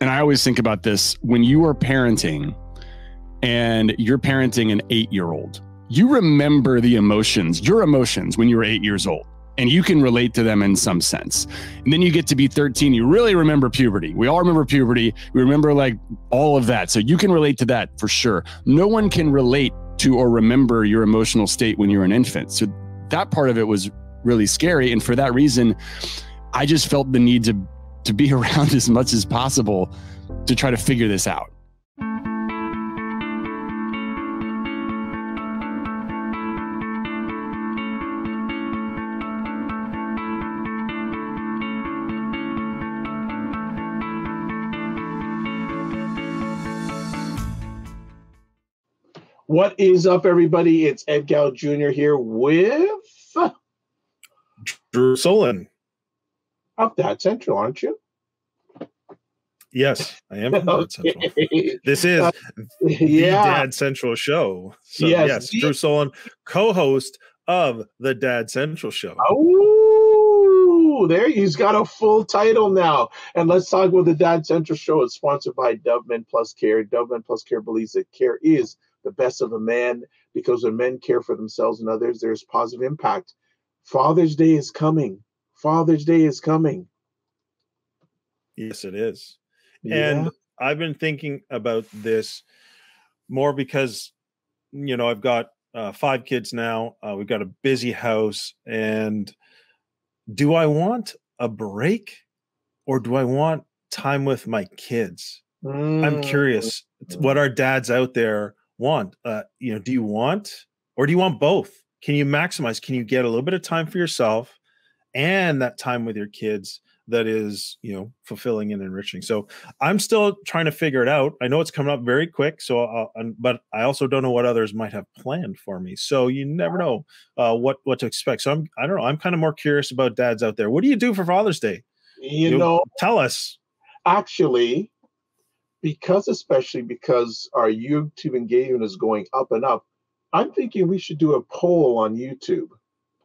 And I always think about this when you are parenting and you're parenting an 8-year-old, you remember your emotions when you were 8 years old, and you can relate to them in some sense. And then you get to be 13, you really remember puberty. We all remember puberty. We remember like all of that. So you can relate to that for sure. No one can relate to or remember your emotional state when you're an infant. So that part of it was really scary. And for that reason, I just felt the need to be around as much as possible to try to figure this out. What is up, everybody? It's Ed Gow Jr. here with Drew Solon of Dad Central, aren't you? Yes, I am from Dad Central. This is the Dad Central show. So yes, Drew Solon, co-host of the Dad Central show. Oh, there he's got a full title now. And let's talk about the Dad Central show. It's sponsored by Dove Men Plus Care. Dove Men Plus Care believes that care is the best of a man, because when men care for themselves and others, there's positive impact. Father's Day is coming. Father's Day is coming. Yes, it is. Yeah. And I've been thinking about this more because, you know, I've got 5 kids now. We've got a busy house. And do I want a break or do I want time with my kids? I'm curious what our dads out there want. You know, do you want, or do you want both? Can you maximize? Can you get a little bit of time for yourself and that time with your kids that is, you know, fulfilling and enriching? So I'm still trying to figure it out. I know it's coming up very quick. So, but I also don't know what others might have planned for me. So you never know what to expect. So I don't know. I'm kind of more curious about dads out there. What do you do for Father's Day? You know, tell us. Actually, especially because our YouTube engagement is going up and up, I'm thinking we should do a poll on YouTube,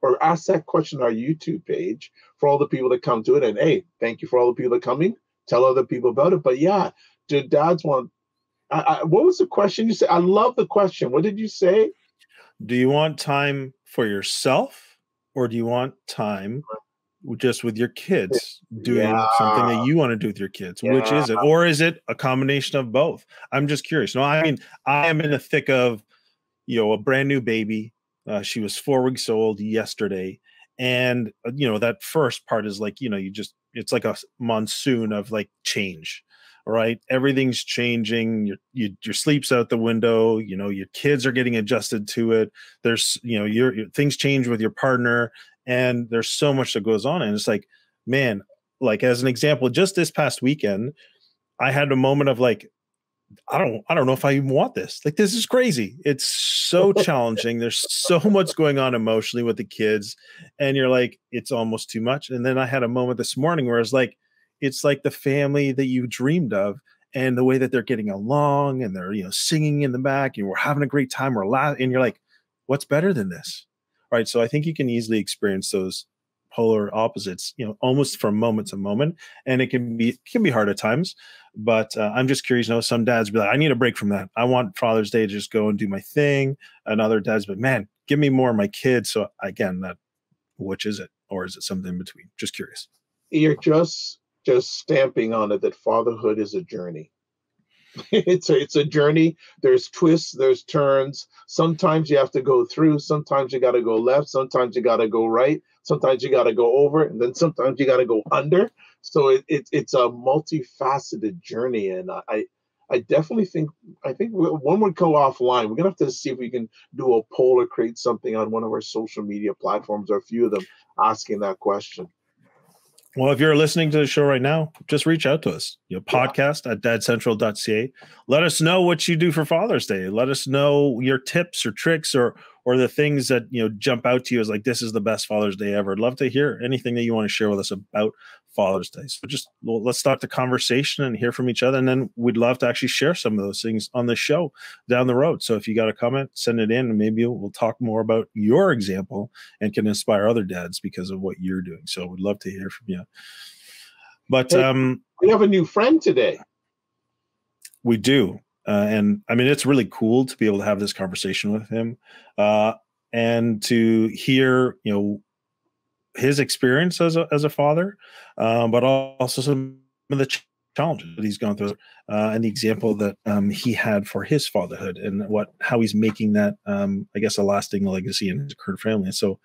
or ask that question on our YouTube page for all the people that come to it. And hey, thank you for all the people that are coming. Tell other people about it. But yeah, do dads want, what was the question you said? I love the question. What did you say? Do you want time for yourself, or do you want time just with your kids, doing something that you want to do with your kids? Which is it? Or is it a combination of both? I'm just curious. No, I mean, I am in the thick of, you know, a brand new baby. She was 4 weeks old yesterday. And, you know, that first part is like, you know, it's like a monsoon of like change, right? Everything's changing. Your sleep's out the window. You know, your kids are getting adjusted to it. There's, you know, your things change with your partner. And there's so much that goes on. And it's like, man, like as an example, just this past weekend, I had a moment of like, I don't know if I even want this. Like, this is crazy. It's so challenging. There's so much going on emotionally with the kids. And you're like, it's almost too much. And then I had a moment this morning where it's like the family that you dreamed of, and the way that they're getting along and they're, you know, singing in the back and we're having a great time. We're laughing. And you're like, what's better than this? Right. So I think you can easily experience those polar opposites, you know, almost from moment to moment. And it can be hard at times. But I'm just curious, you know, some dads be like, I need a break from that. I want Father's Day to just go and do my thing. And other dads, but man, give me more of my kids. So again, which is it? Or is it something in between? Just curious. You're just stamping on it that fatherhood is a journey. It's a journey. There's twists, there's turns. Sometimes you have to go through. Sometimes you got to go left. Sometimes you got to go right. Sometimes you got to go over, and then sometimes you got to go under. So it's a multifaceted journey, and I definitely think when we go offline, we're gonna have to see if we can do a poll or create something on one of our social media platforms, or a few of them, asking that question. Well, if you're listening to the show right now, just reach out to us. You know, podcast at dadcentral.ca. Let us know what you do for Father's Day. Let us know your tips or tricks or the things that, you know, jump out to you as like, this is the best Father's Day ever. I'd love to hear anything that you want to share with us about Father's Day. So let's start the conversation and hear from each other. And then we'd love to actually share some of those things on the show down the road. So if you got a comment, send it in, and maybe we'll talk more about your example and can inspire other dads because of what you're doing. So we'd love to hear from you. But we have a new friend today. We do. And I mean, it's really cool to be able to have this conversation with him and to hear, his experience as a father, but also some of the challenges that he's gone through and the example that he had for his fatherhood and how he's making that, I guess, a lasting legacy in his current family. And so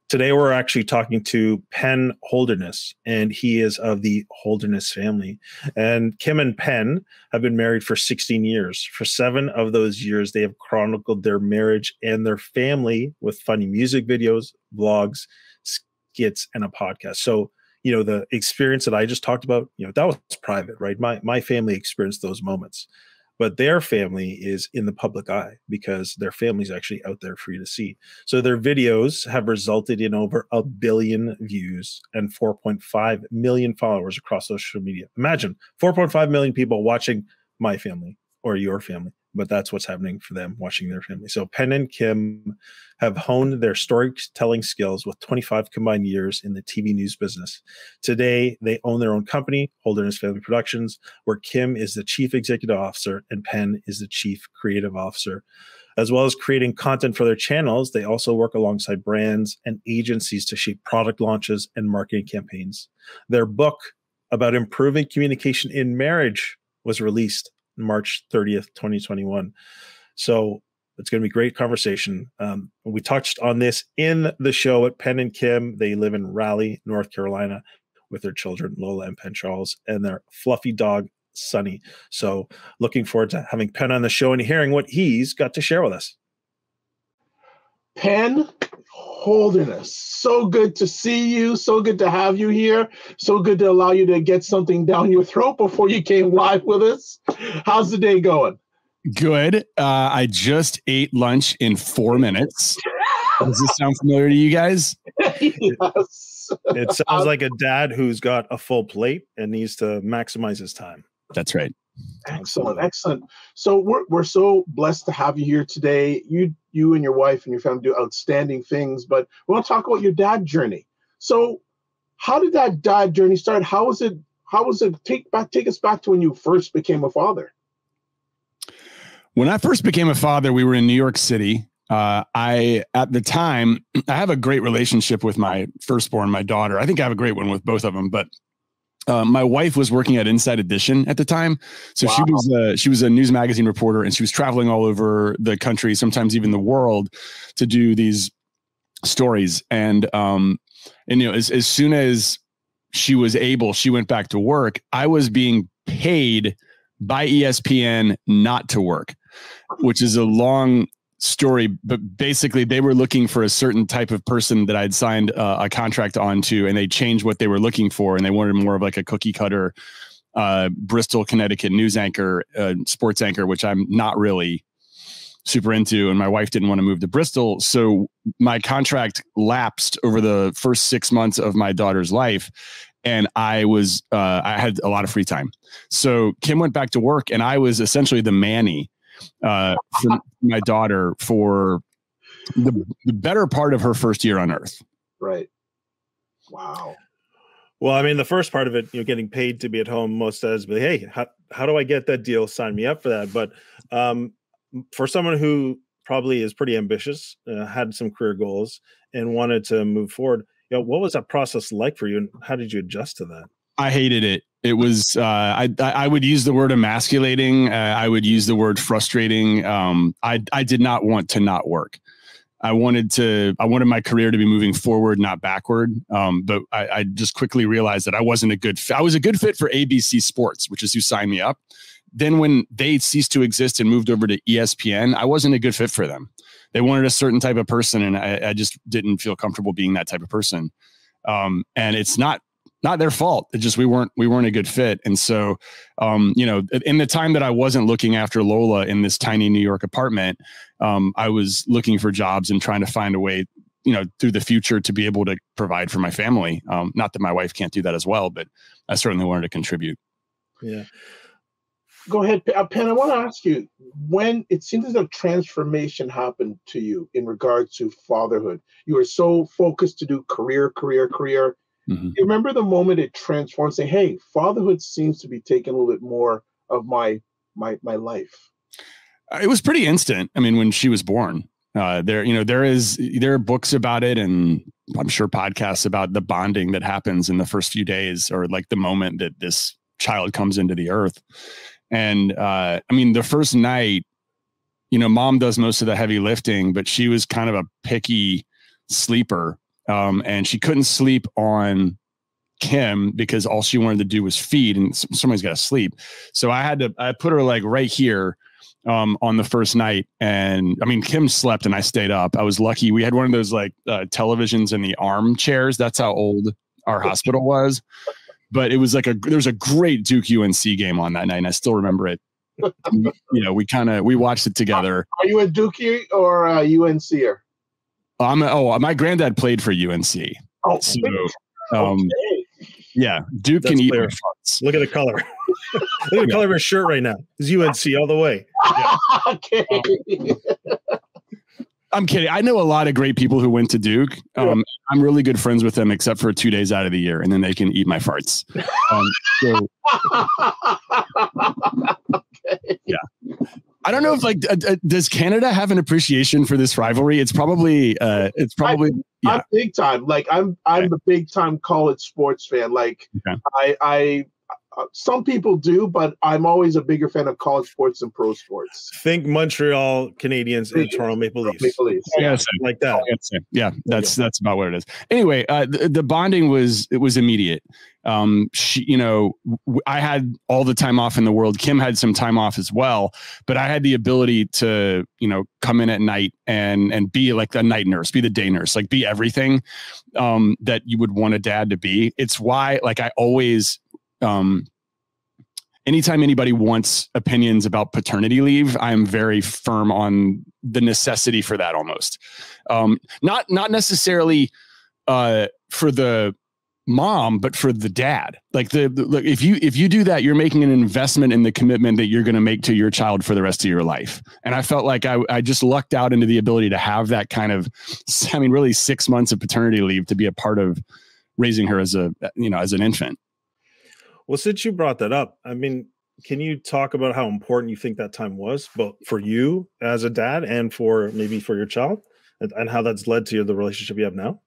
today we're actually talking to Penn Holderness, and he is of the Holderness family. And Kim and Penn have been married for 16 years. For 7 of those years, they have chronicled their marriage and their family with funny music videos, vlogs, skits, and a podcast. So, the experience that I just talked about, that was private, right? My family experienced those moments. But their family is in the public eye because their family is actually out there for you to see. So their videos have resulted in over 1 billion views and 4.5 million followers across social media. Imagine 4.5 million people watching my family or your family, but that's what's happening for them watching their family. So Penn and Kim have honed their storytelling skills with 25 combined years in the TV news business. Today, they own their own company, Holderness Family Productions, where Kim is the chief executive officer and Penn is the chief creative officer. As well as creating content for their channels, they also work alongside brands and agencies to shape product launches and marketing campaigns. Their book about improving communication in marriage was released March 30th, 2021. So it's going to be a great conversation. We touched on this in the show at Penn and Kim. They live in Raleigh, North Carolina, with their children, Lola and Penn Charles, and their fluffy dog, Sunny. So looking forward to having Penn on the show and hearing what he's got to share with us. Penn Holderness, so good to see you. So good to have you here. So good to allow you to get something down your throat before you came live with us. How's the day going? Good. I just ate lunch in 4 minutes. Does this sound familiar to you guys? Yes. It sounds like a dad who's got a full plate and needs to maximize his time. That's right. Excellent, excellent. So we're so blessed to have you here today. You and your wife and your family do outstanding things, but we want to talk about your dad journey. So how did that dad journey start? How was it? Take us back to when you first became a father. When I first became a father, we were in New York City. At the time, I have a great relationship with my firstborn, my daughter. I think I have a great one with both of them, but my wife was working at Inside Edition at the time. So wow. She was a news magazine reporter, and she was traveling all over the country, sometimes even the world, to do these stories. And as soon as she was able, she went back to work. I was being paid by ESPN not to work, which is a long story, but basically they were looking for a certain type of person that I'd signed a contract onto, and they changed what they were looking for, and they wanted more of like a cookie cutter Bristol, Connecticut news anchor, sports anchor, which I'm not really super into, and my wife didn't want to move to Bristol, so my contract lapsed over the first 6 months of my daughter's life, and I had a lot of free time. So Kim went back to work, and I was essentially the Manny for my daughter for the better part of her first year on Earth. Right. Wow. Well, I mean, the first part of it, getting paid to be at home, most days, but hey, how do I get that deal? Sign me up for that. But for someone who probably is pretty ambitious, had some career goals, and wanted to move forward, what was that process like for you, and how did you adjust to that? I hated it. It was, I would use the word emasculating. I would use the word frustrating. I did not want to not work. I wanted my career to be moving forward, not backward. But I just quickly realized that I wasn't a good fit. I was a good fit for ABC Sports, which is who signed me up. Then when they ceased to exist and moved over to ESPN, I wasn't a good fit for them. They wanted a certain type of person, and I just didn't feel comfortable being that type of person. And it's not their fault. It's just we weren't a good fit. And so, in the time that I wasn't looking after Lola in this tiny New York apartment, I was looking for jobs and trying to find a way, through the future to be able to provide for my family. Not that my wife can't do that as well, but I certainly wanted to contribute. Yeah. Go ahead, Penn. I want to ask you, when it seems as though transformation happened to you in regards to fatherhood, you were so focused to do career. Mm-hmm. You remember the moment it transformed, saying, hey, fatherhood seems to be taking a little bit more of my my life? It was pretty instant. I mean, when she was born, there are books about it, and I'm sure podcasts about the bonding that happens in the first few days, or like the moment that this child comes into the earth. And I mean, the first night, mom does most of the heavy lifting, but she was kind of a picky sleeper. And she couldn't sleep on Kim because all she wanted to do was feed, and somebody's got to sleep. So I put her like right here on the first night. And I mean, Kim slept and I stayed up. I was lucky. We had one of those like televisions in the armchairs. That's how old our hospital was. But it was like there's a great Duke UNC game on that night, and I still remember it. We watched it together. Are you a Dookie or a UNCer? My granddad played for UNC. Oh, so, okay. Yeah, Duke can eat your farts. Look at the color. Look at the color of his shirt right now. It's UNC all the way. Yeah. Okay. I'm kidding. I know a lot of great people who went to Duke. I'm really good friends with them, except for 2 days out of the year, and then they can eat my farts. Okay. Yeah. I don't know if does Canada have an appreciation for this rivalry? It's probably yeah. I'm big time. Like I'm a big time college sports fan. Like I some people do, but I'm always a bigger fan of college sports than pro sports. Think Montreal Canadiens and Toronto Maple Leafs. Yeah, like that. Yeah, that's about what it is. Anyway, the bonding was immediate. I had all the time off in the world. Kim had some time off as well, but I had the ability to, come in at night and be like a night nurse, be the day nurse, like be everything that you would want a dad to be. It's why, like, I always, anytime anybody wants opinions about paternity leave, I'm very firm on the necessity for that almost. Not necessarily for the mom, but for the dad. Like if you do that, you're making an investment in the commitment that you're going to make to your child for the rest of your life. And I felt like I just lucked out into the ability to have that kind of, really 6 months of paternity leave to be a part of raising her as as an infant. Well, since you brought that up, I mean, can you talk about how important you think that time was, both for you as a dad and for your child, and how that's led to the relationship you have now?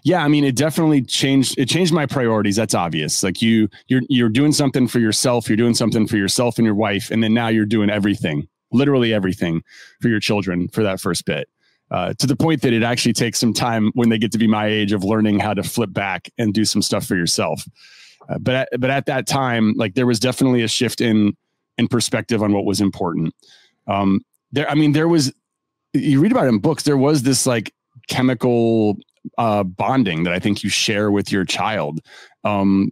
Yeah, I mean, it definitely changed. It changed my priorities. That's obvious. Like you're doing something for yourself. You're doing something for yourself and your wife, and then now you're doing everything, literally everything, for your children for that first bit. To the point that it actually takes some time when they get to be my age of learning how to flip back and do some stuff for yourself. But at that time, like, there was definitely a shift in perspective on what was important. There was, you read about it in books, there was this like chemical bonding that I think you share with your child.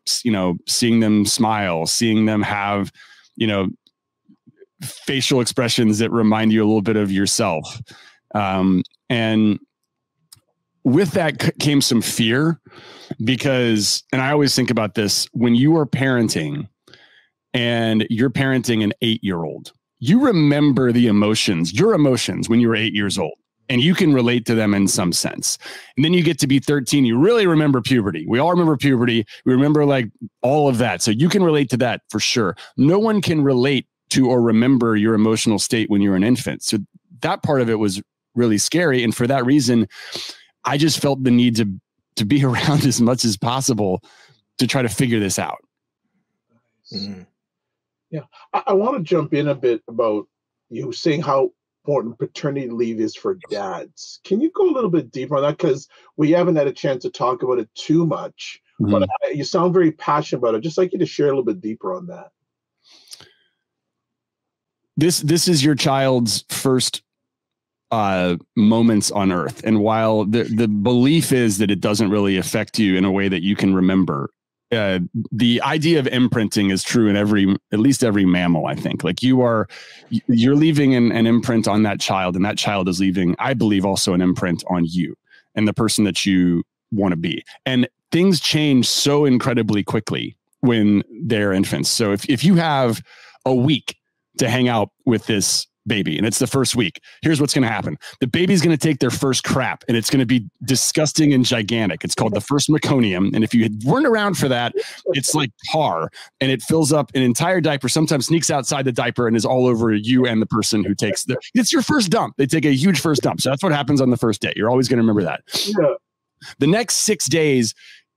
Seeing them smile, seeing them have, facial expressions that remind you a little bit of yourself. And with that came some fear, because, and I always think about this, when you are parenting and you're parenting an 8-year-old, you remember your emotions when you were 8 years old, and you can relate to them in some sense. And then you get to be 13, you really remember puberty. We all remember puberty. We remember like all of that. So you can relate to that for sure. No one can relate to or remember your emotional state when you're an infant. So that part of it was really scary. And for that reason, I just felt the need to be around as much as possible to try to figure this out. Mm-hmm. Yeah. I want to jump in a bit about you saying how important paternity leave is for dads. Can you go a little bit deeper on that? Because we haven't had a chance to talk about it too much, but you sound very passionate about it. I'd just like you to share a little bit deeper on that. This is your child's first moments on earth. And while the belief is that it doesn't really affect you in a way that you can remember, the idea of imprinting is true in at least every mammal, I think. Like you're leaving an imprint on that child, and that child is leaving, I believe, also an imprint on you and the person that you want to be. And things change so incredibly quickly when they're infants. So if you have a week to hang out with this baby and it's the first week, here's what's going to happen. The baby's going to take their first crap and it's going to be disgusting and gigantic. It's called the first meconium. And if you weren't around for that, it's like tar and it fills up an entire diaper, sometimes sneaks outside the diaper and is all over you and the person who takes it's your first dump. They take a huge first dump. So that's what happens on the first day. You're always going to remember that. Yeah. The next 6 days,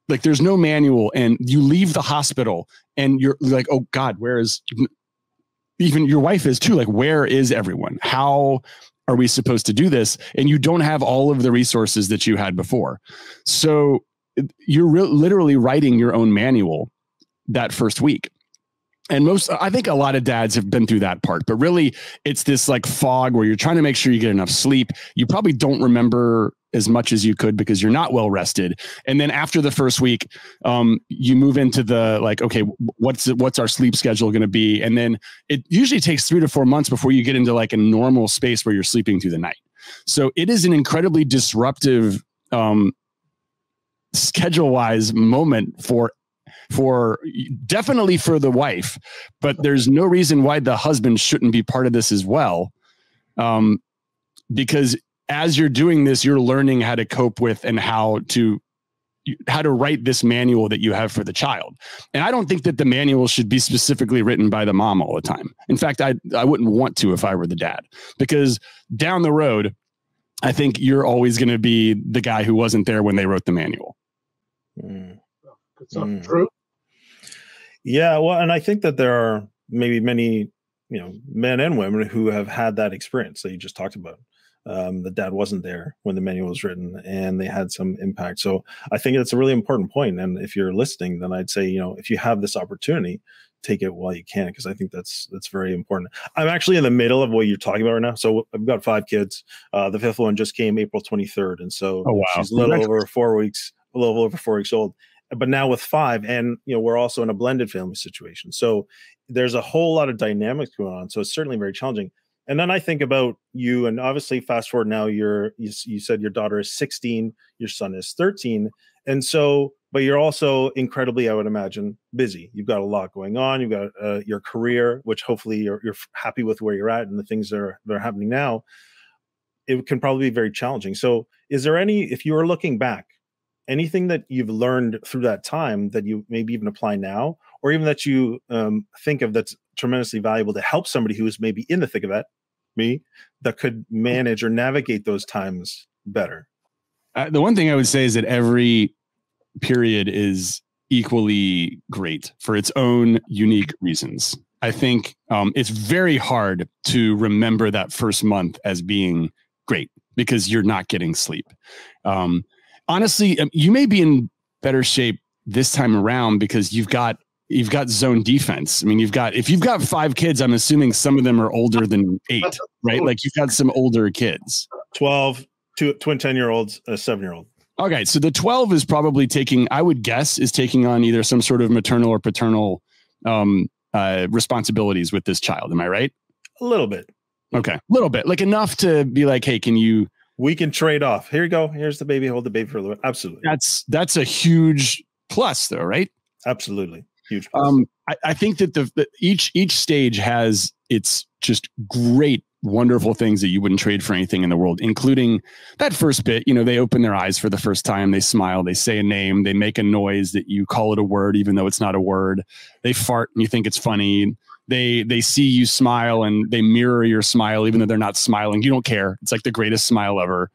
like there's no manual and you leave the hospital and you're like, oh God, where is even your wife is too, like, where is everyone? How are we supposed to do this? And you don't have all of the resources that you had before. So you're literally writing your own manual that first week. And I think a lot of dads have been through that part, but really it's this like fog where you're trying to make sure you get enough sleep. You probably don't remember as much as you could because you're not well rested. And then after the first week, you move into the like, okay, what's our sleep schedule going to be? And then it usually takes 3 to 4 months before you get into like a normal space where you're sleeping through the night. So it is an incredibly disruptive, schedule-wise moment for definitely for the wife, but there's no reason why the husband shouldn't be part of this as well. Because as you're doing this, you're learning how to cope with and how to write this manual that you have for the child. And I don't think that the manual should be specifically written by the mom all the time. In fact, I wouldn't want to if I were the dad, because down the road, I think you're always going to be the guy who wasn't there when they wrote the manual. It's not true. Yeah, well, and I think that there are maybe many, men and women who have had that experience that you just talked about. The dad wasn't there when the manual was written and they had some impact. So I think it's a really important point. And if you're listening, then I'd say, if you have this opportunity, take it while you can, because I think that's very important. I'm actually in the middle of what you're talking about right now. So I've got 5 kids. The 5th one just came April 23rd. And so she's a little over 4 weeks old. But now with 5, and we're also in a blended family situation. So there's a whole lot of dynamics going on. So it's certainly very challenging. And then I think about you, and obviously fast forward now, you said your daughter is 16, your son is 13. And so, but you're also incredibly, I would imagine, busy. You've got a lot going on. You've got your career, which hopefully you're happy with where you're at and the things that are happening now. It can probably be very challenging. So is there if you are looking back, anything that you've learned through that time that you maybe even apply now, or even that you think of that's tremendously valuable to help somebody who is maybe in the thick of that, that could manage or navigate those times better? The one thing I would say is that every period is equally great for its own unique reasons. I think it's very hard to remember that first month as being great because you're not getting sleep. Honestly, you may be in better shape this time around because you've got zone defense. I mean, if you've got 5 kids, I'm assuming some of them are older than 8, right? Like you've got some older kids. 12, twin 10-year-olds, a 7-year-old. Okay. So the 12 is probably taking on either some sort of maternal or paternal responsibilities with this child. Am I right? A little bit. Okay. A little bit. Like enough to be like, hey, we can trade off. Here you go. Here's the baby. Hold the baby for a little bit. Absolutely. That's a huge plus though, right? Absolutely. Huge plus. I think that each stage has its just great, wonderful things that you wouldn't trade for anything in the world, including that first bit. They open their eyes for the first time. They smile. They say a name. They make a noise that you call it a word, even though it's not a word. They fart and you think it's funny. They see you smile and they mirror your smile, even though they're not smiling. You don't care. It's like the greatest smile ever.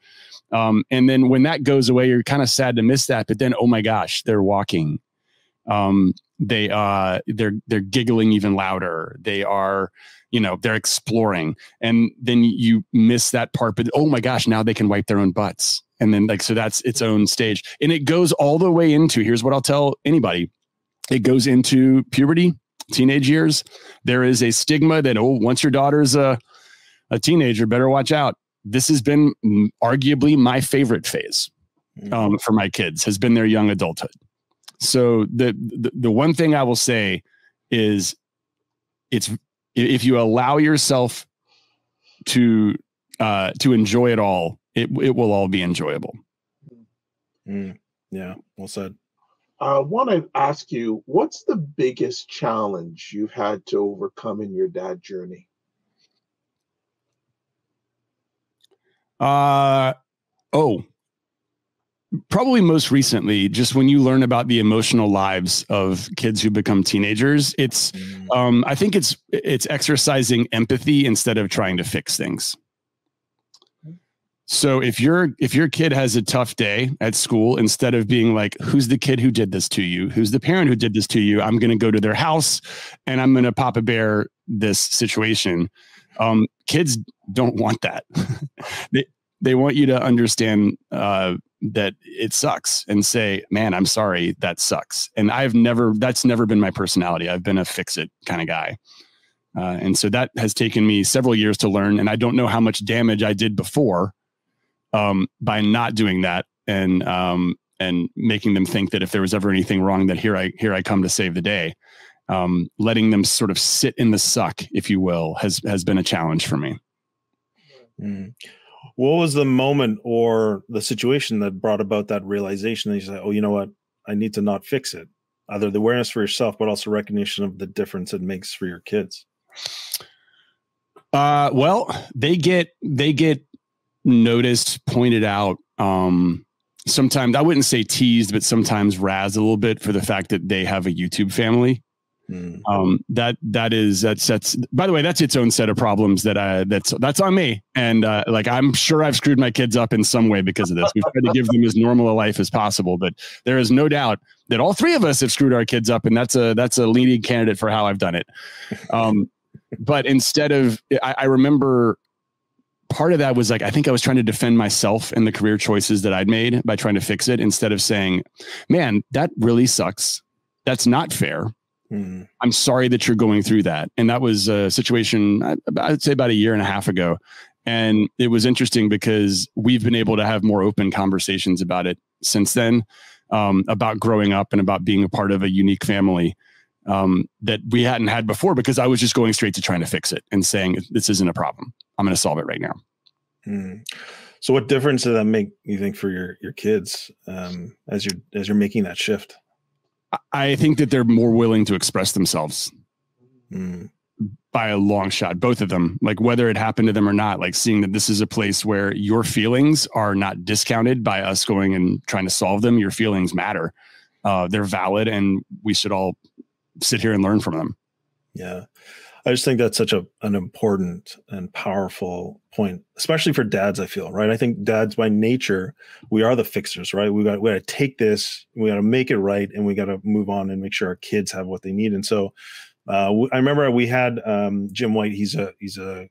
And then when that goes away, you're kind of sad to miss that. But then, oh my gosh, they're walking. They're giggling even louder. They are, they're exploring. And then you miss that part. But oh my gosh, now they can wipe their own butts. And then so that's its own stage. And it goes all the way into, here's what I'll tell anybody. It goes into puberty. Teenage years, there is a stigma that, once your daughter's a teenager, better watch out. This has been arguably my favorite phase for my kids, has been their young adulthood. So the one thing I will say is if you allow yourself to enjoy it all, it will all be enjoyable. Yeah, well said. I want to ask you, what's the biggest challenge you've had to overcome in your dad journey? Oh, probably most recently, just when you learn about the emotional lives of kids who become teenagers, it's, I think it's exercising empathy instead of trying to fix things. So if your kid has a tough day at school, instead of being like, who's the kid who did this to you? Who's the parent who did this to you? I'm going to go to their house and I'm going to Papa Bear this situation. Kids don't want that. They want you to understand that it sucks and say, man, I'm sorry, that sucks. And that's never been my personality. I've been a fix it kind of guy. And so that has taken me several years to learn. And I don't know how much damage I did before by not doing that and making them think that if there was ever anything wrong, that here I come to save the day. Letting them sort of sit in the suck, if you will, has been a challenge for me. What was the moment or the situation that brought about that realization that you said, oh, you know what? I need to not fix it. Either the awareness for yourself, but also recognition of the difference it makes for your kids. Well, they get noticed, pointed out. Sometimes, I wouldn't say teased, but sometimes razzed a little bit for the fact that they have a YouTube family. That's by the way, that's its own set of problems that's on me. And like, I'm sure I've screwed my kids up in some way because of this. We've tried to give them as normal a life as possible, but there is no doubt that all three of us have screwed our kids up. And that's a leading candidate for how I've done it. But instead of, I remember part of that was like, I think I was trying to defend myself and the career choices that I'd made by trying to fix it, instead of saying, man, that really sucks. That's not fair. I'm sorry that you're going through that. And that was a situation, I'd say about a year and a half ago. And it was interesting because we've been able to have more open conversations about it since then, about growing up and about being a part of a unique family that we hadn't had before, because I was just going straight to trying to fix it and saying, this isn't a problem. I'm going to solve it right now. So what difference does that make, you think, for your kids as you're making that shift? I think that they're more willing to express themselves by a long shot, both of them, like whether it happened to them or not, like seeing that this is a place where your feelings are not discounted by us going and trying to solve them. Your feelings matter. They're valid, and we should all sit here and learn from them. Yeah. I just think that's such an important and powerful point, especially for dads, I feel, right? I think dads by nature, we are the fixers, right? We got to take this, we got to make it right, and we got to move on and make sure our kids have what they need. And so I remember we had Jim White. He's a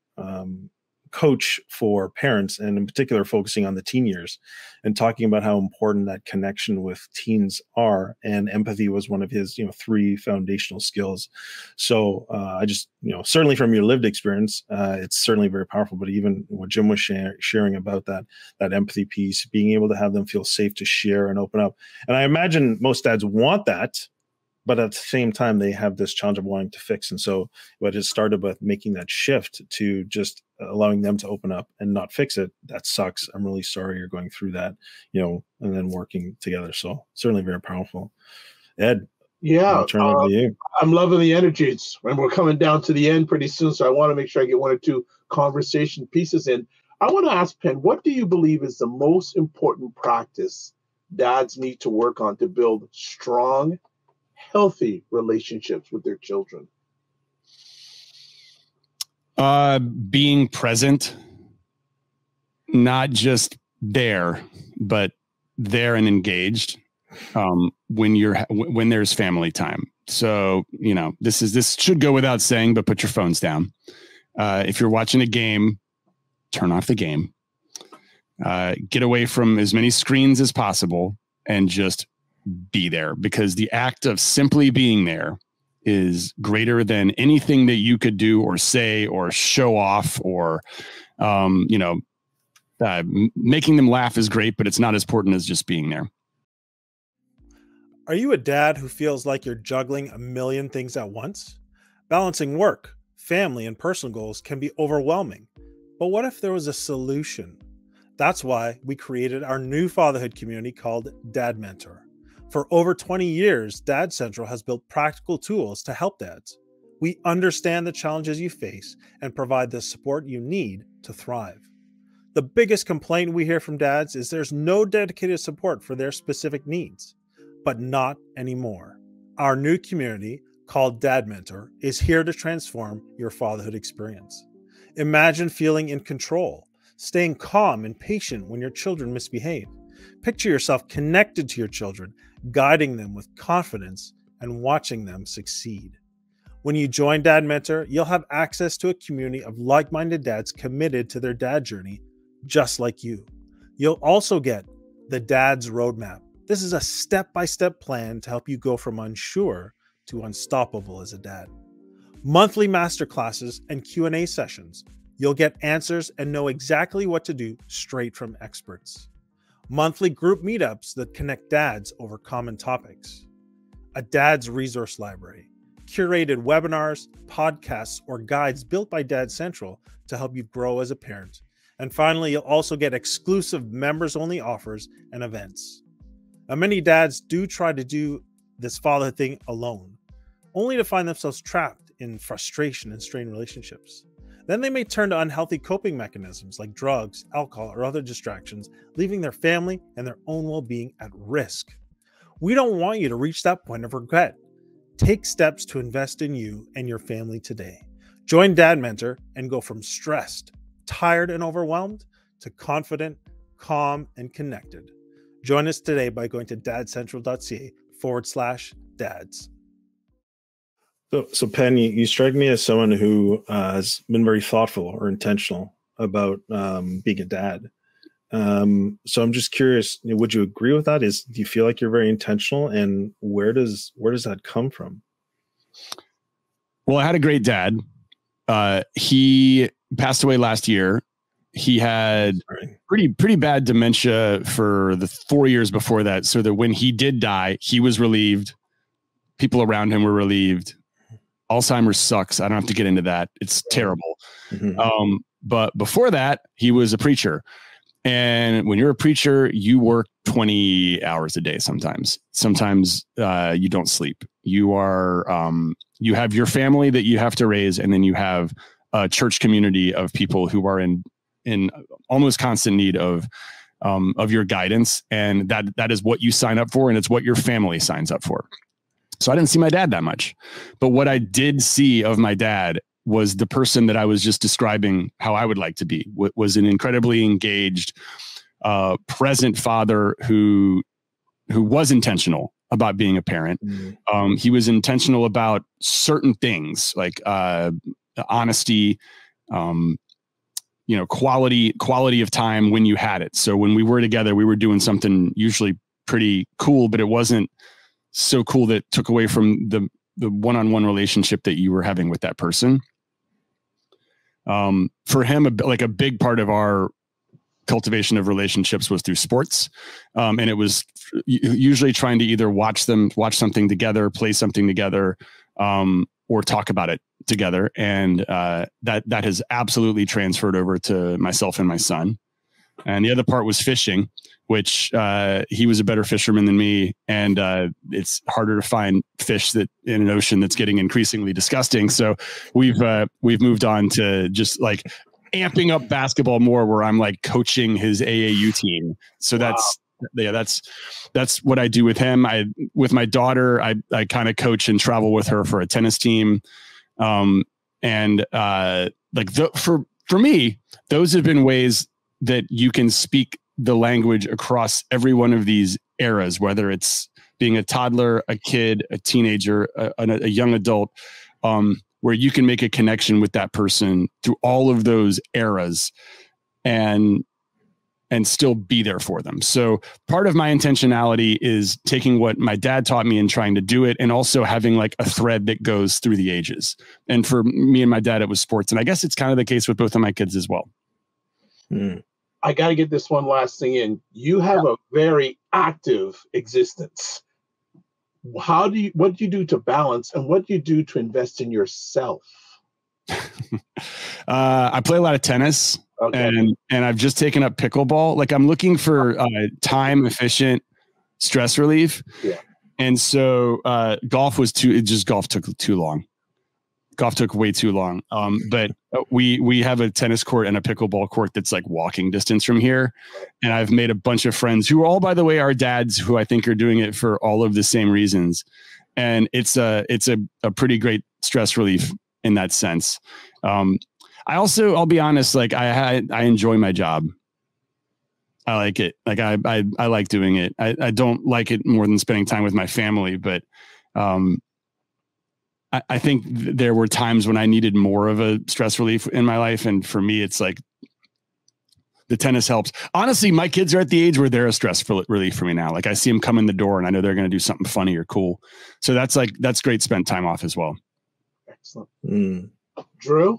coach for parents, and in particular focusing on the teen years and talking about how important that connection with teens are. And empathy was one of his, 3 foundational skills. So I just, certainly from your lived experience, it's certainly very powerful, but even what Jim was sharing about that empathy piece, being able to have them feel safe to share and open up. And I imagine most dads want that, but at the same time, they have this challenge of wanting to fix. And so what it started with making that shift to just allowing them to open up and not fix it. That sucks. I'm really sorry you're going through that, and then working together. So certainly very powerful. Ed. Yeah. I'm loving the energy. And we're coming down to the end pretty soon. So I want to make sure I get 1 or 2 conversation pieces in. I want to ask Penn, what do you believe is the most important practice dads need to work on to build strong, healthy relationships with their children? Being present, not just there, but there and engaged when there's family time. So, this should go without saying, but put your phones down. If you're watching a game, turn off the game. Get away from as many screens as possible and just be there, because the act of simply being there is greater than anything that you could do or say or show off or, making them laugh is great, but it's not as important as just being there. Are you a dad who feels like you're juggling a million things at once? Balancing work, family, and personal goals can be overwhelming. But what if there was a solution? That's why we created our new fatherhood community called Dad Mentor. For over 20 years, Dad Central has built practical tools to help dads. We understand the challenges you face and provide the support you need to thrive. The biggest complaint we hear from dads is there's no dedicated support for their specific needs, but not anymore. Our new community, called Dad Mentor, is here to transform your fatherhood experience. Imagine feeling in control, staying calm and patient when your children misbehave. Picture yourself connected to your children, guiding them with confidence and watching them succeed. When you join Dad Mentor, you'll have access to a community of like-minded dads committed to their dad journey, just like you. You'll also get the Dad's Roadmap. This is a step-by-step plan to help you go from unsure to unstoppable as a dad. Monthly masterclasses and Q&A sessions. You'll get answers and know exactly what to do straight from experts. Monthly group meetups that connect dads over common topics. A dad's resource library. Curated webinars, podcasts, or guides built by Dad Central to help you grow as a parent. And finally, you'll also get exclusive members-only offers and events. Now, many dads do try to do this fatherhood thing alone, only to find themselves trapped in frustration and strained relationships. Then they may turn to unhealthy coping mechanisms like drugs, alcohol, or other distractions, leaving their family and their own well-being at risk. We don't want you to reach that point of regret. Take steps to invest in you and your family today. Join Dad Mentor and go from stressed, tired, and overwhelmed to confident, calm, and connected. Join us today by going to dadcentral.ca/dads. So Penn, you strike me as someone who has been very thoughtful or intentional about being a dad. So I'm just curious, would you agree with that? Do you feel like you're very intentional, and where does that come from? Well, I had a great dad. He passed away last year. He had pretty bad dementia for the 4 years before that, so that when he did die, he was relieved. People around him were relieved. Alzheimer's sucks. I don't have to get into that. It's terrible. Mm-hmm. But before that, he was a preacher. And when you're a preacher, you work 20 hours a day sometimes. Sometimes you don't sleep. You have your family that you have to raise, and then you have a church community of people who are in almost constant need of your guidance. And that is what you sign up for, and it's what your family signs up for. So I didn't see my dad that much. But what I did see of my dad was the person that I was just describing how I would like to be, was an incredibly engaged, present father who was intentional about being a parent. Mm-hmm. He was intentional about certain things like honesty, quality of time when you had it. So when we were together, we were doing something usually pretty cool, but it wasn't so cool that took away from the one-on-one relationship that you were having with that person. For him, a big part of our cultivation of relationships was through sports. And it was usually trying to either watch something together, play something together, or talk about it together. And that has absolutely transferred over to myself and my son. And the other part was fishing, which he was a better fisherman than me. And it's harder to find fish that in an ocean that's getting increasingly disgusting. So we've moved on to just like amping up basketball more, where I'm like coaching his AAU team. So that's what I do with him. With my daughter, I kind of coach and travel with her for a tennis team. For me, those have been ways that you can speak the language across every one of these eras, whether it's being a toddler, a kid, a teenager, a young adult, where you can make a connection with that person through all of those eras and still be there for them. So part of my intentionality is taking what my dad taught me and trying to do it, and also having like a thread that goes through the ages. And for me and my dad, it was sports. And I guess it's kind of the case with both of my kids as well. I got to get this one last thing in. You have a very active existence. What do you do to balance, and what do you do to invest in yourself? I play a lot of tennis. Okay. And I've just taken up pickleball. Like, I'm looking for time efficient stress relief. Yeah. And so golf took too long. golf took way too long. But we have a tennis court and a pickleball court that's like walking distance from here. And I've made a bunch of friends who all, by the way, are dads who I think are doing it for all of the same reasons. And it's a pretty great stress relief in that sense. I'll be honest, like I enjoy my job. I like it. Like I like doing it. I don't like it more than spending time with my family, but I think there were times when I needed more of a stress relief in my life. And for me, it's like the tennis helps. Honestly, my kids are at the age where they're a stress relief for me now. Like I see them come in the door and I know they're going to do something funny or cool. So that's great spent time off as well. Excellent. Drew?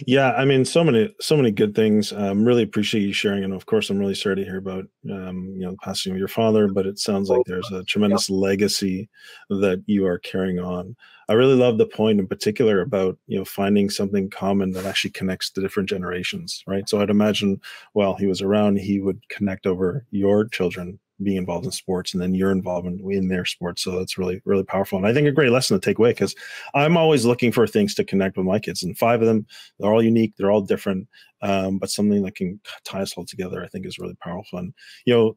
Yeah, I mean, so many good things. Really appreciate you sharing, and of course, I'm really sorry to hear about the passing of your father. But it sounds like there's a tremendous legacy that you are carrying on. I really love the point in particular about finding something common that actually connects the different generations, right? So I'd imagine while he was around, he would connect over your children being involved in sports and then your involvement in their sports. So that's really, really powerful. And I think a great lesson to take away, because I'm always looking for things to connect with my kids, and 5 of them, they're all unique. They're all different. But something that can tie us all together, I think is really powerful. And,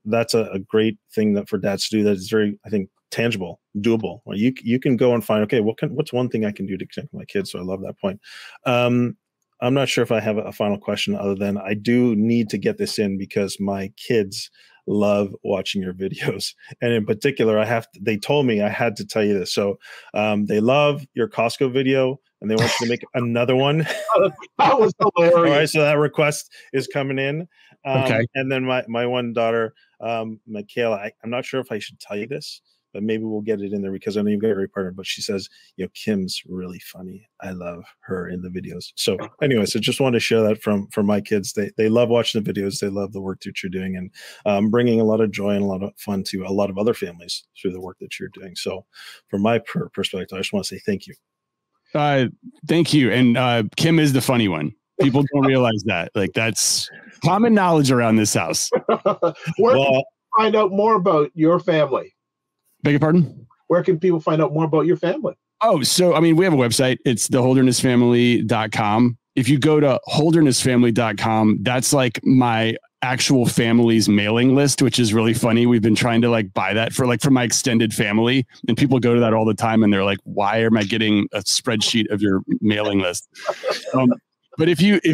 that's a great thing that for dads to do that is very, I think, tangible, doable. Or you can go and find, okay, what's one thing I can do to connect with my kids? So I love that point. I'm not sure if I have a final question other than I do need to get this in because my kids love watching your videos. And in particular, they told me I had to tell you this. So they love your Costco video and they want you to make another one. That was hilarious. All right. So that request is coming in. Okay. And then my one daughter, Michaela, I'm not sure if I should tell you this, but maybe we'll get it in there because I know you've got a great partner, but she says, Kim's really funny. I love her in the videos. So anyway, so just wanted to share that from my kids. They love watching the videos. They love the work that you're doing and bringing a lot of joy and a lot of fun to a lot of other families through the work that you're doing. So from my perspective, I just want to say thank you. Thank you. And Kim is the funny one. People don't realize that. Like that's common knowledge around this house. Where can you find out more about your family? Beg your pardon? Where can people find out more about your family? Oh, so, I mean, we have a website. It's theholdernessfamily.com. If you go to holdernessfamily.com, that's like my actual family's mailing list, which is really funny. We've been trying to like buy that for my extended family, and people go to that all the time and they're like, why am I getting a spreadsheet of your mailing list? But if you go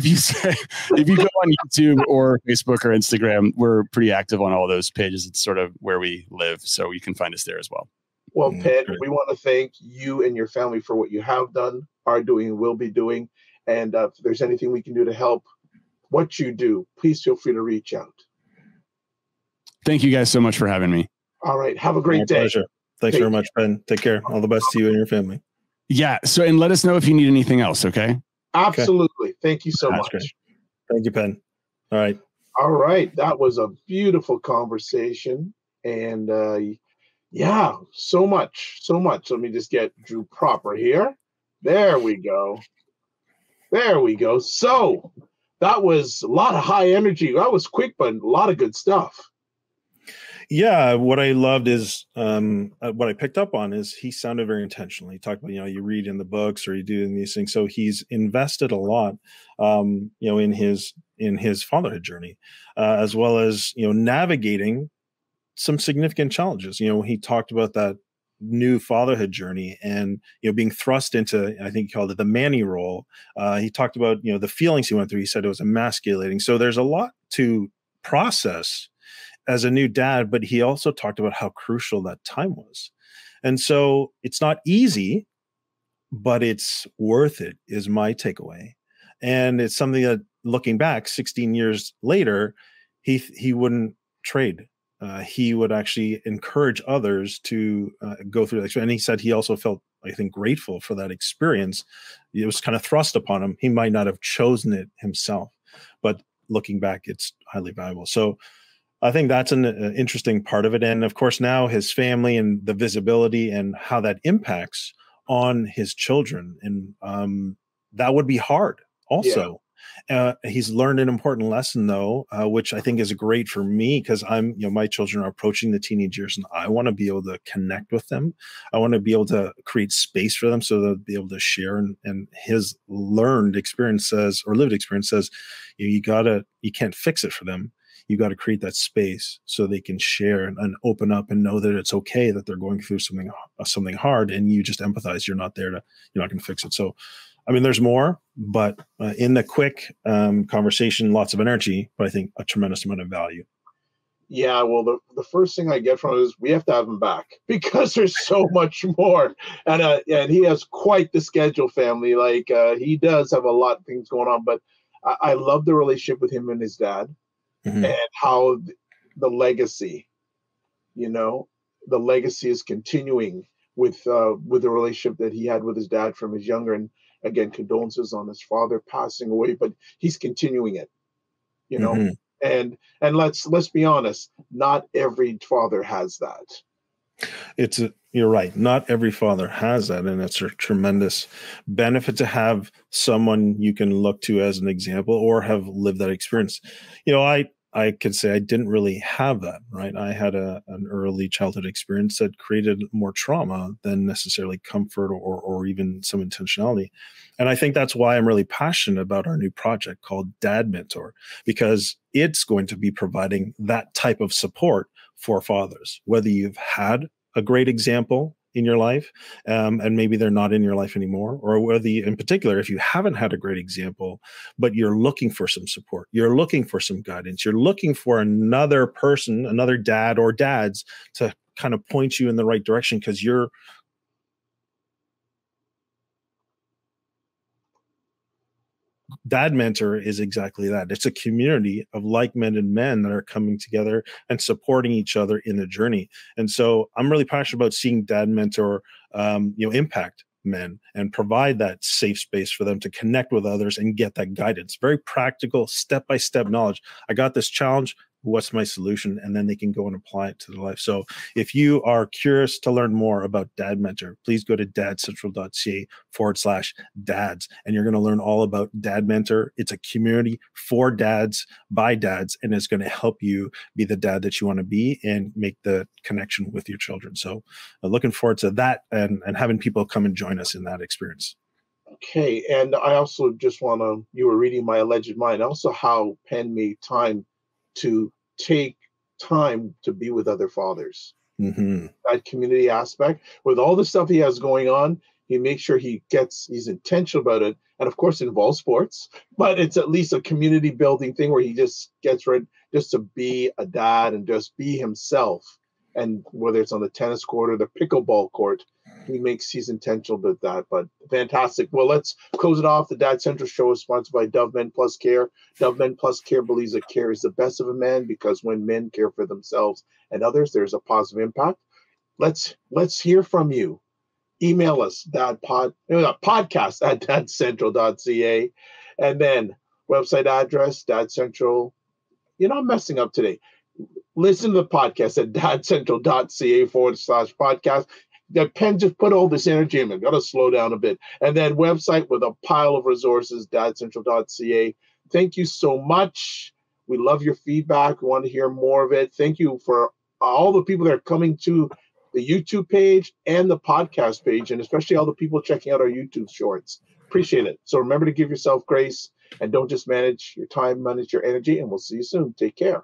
on YouTube or Facebook or Instagram, we're pretty active on all those pages. It's sort of where we live, so you can find us there as well. Well, Penn, we want to thank you and your family for what you have done, are doing, and will be doing. And if there's anything we can do to help what you do, please feel free to reach out. Thank you guys so much for having me. All right. Have a great day. Pleasure. Thanks very much, Penn. Take care. All the best to you and your family. Yeah. So, and let us know if you need anything else. Okay. Absolutely. Okay. Thank you so That's much. Great. Thank you, Penn. All right. All right. That was a beautiful conversation. And yeah, so much. Let me just get Drew proper here. There we go. So that was a lot of high energy. That was quick, but a lot of good stuff. Yeah, what I loved is what I picked up on is he sounded very intentional. He talked about, you read in the books or you do in these things. So he's invested a lot, in his fatherhood journey, as well as, navigating some significant challenges. He talked about that new fatherhood journey and, being thrust into, I think he called it the Manny role. He talked about, the feelings he went through. He said it was emasculating. So there's a lot to process as a new dad, but he also talked about how crucial that time was. And so it's not easy, but it's worth it is my takeaway. And it's something that looking back 16 years later, he wouldn't trade. He would actually encourage others to go through that. And he said he also felt, I think, grateful for that experience. It was kind of thrust upon him. He might not have chosen it himself, but looking back, it's highly valuable. So I think that's an interesting part of it. And of course, now his family and the visibility and how that impacts on his children. And that would be hard also. He's learned an important lesson, though, which I think is great for me, because my children are approaching the teenage years, and I want to be able to connect with them. I want to be able to create space for them so they'll be able to share. And his learned experience says, or lived experience says, you can't fix it for them. You got to create that space so they can share and open up and know that it's okay that they're going through something hard, and you just empathize. You're not going to fix it. So, I mean, there's more, but in the quick conversation, lots of energy, but I think a tremendous amount of value. Yeah, well, the first thing I get from it is we have to have him back, because there's so much more, and he has quite the schedule, family. Like he does have a lot of things going on, but I love the relationship with him and his dad. Mm-hmm. And how the legacy is continuing with the relationship that he had with his dad from his younger. And again, condolences on his father passing away, but he's continuing it, Mm-hmm. And let's be honest, not every father has that. You're right. Not every father has that, and it's a tremendous benefit to have someone you can look to as an example or have lived that experience. I could say I didn't really have that, right? I had an early childhood experience that created more trauma than necessarily comfort or even some intentionality. And I think that's why I'm really passionate about our new project called Dad Mentor, because it's going to be providing that type of support for fathers, whether you've had a great example in your life, and maybe they're not in your life anymore, or whether in particular, if you haven't had a great example, but you're looking for some support, you're looking for some guidance, you're looking for another person, another dad or dads to kind of point you in the right direction, because Dad Mentor is exactly that. It's a community of like-minded men that are coming together and supporting each other in the journey. And so I'm really passionate about seeing Dad Mentor, impact men and provide that safe space for them to connect with others and get that guidance. Very practical, step-by-step knowledge. I got this challenge. What's my solution? And then they can go and apply it to their life. So if you are curious to learn more about Dad Mentor, please go to dadcentral.ca/dads. And you're going to learn all about Dad Mentor. It's a community for dads by dads, and it's going to help you be the dad that you want to be and make the connection with your children. So looking forward to that and having people come and join us in that experience. Okay. And I also just you were reading my alleged mind, also how Penn made time to take time to be with other fathers. Mm-hmm. That community aspect, with all the stuff he has going on, he makes sure he's intentional about it. And of course, it involves sports, but it's at least a community building thing where he just gets ready just to be a dad and just be himself. And whether it's on the tennis court or the pickleball court, he's intentional about that. But fantastic. Well, let's close it off. The Dad Central Show is sponsored by Dove Men Plus Care. Dove Men Plus Care believes that care is the best of a man, because when men care for themselves and others, there's a positive impact. Let's hear from you. Email us podcast at dadcentral.ca, and then website address dadcentral. I'm messing up today. Listen to the podcast at dadcentral.ca/podcast. Penn just put all this energy in. I've got to slow down a bit. And then website with a pile of resources, dadcentral.ca. Thank you so much. We love your feedback. We want to hear more of it. Thank you for all the people that are coming to the YouTube page and the podcast page, and especially all the people checking out our YouTube shorts. Appreciate it. So remember to give yourself grace, and don't just manage your time, manage your energy, and we'll see you soon. Take care.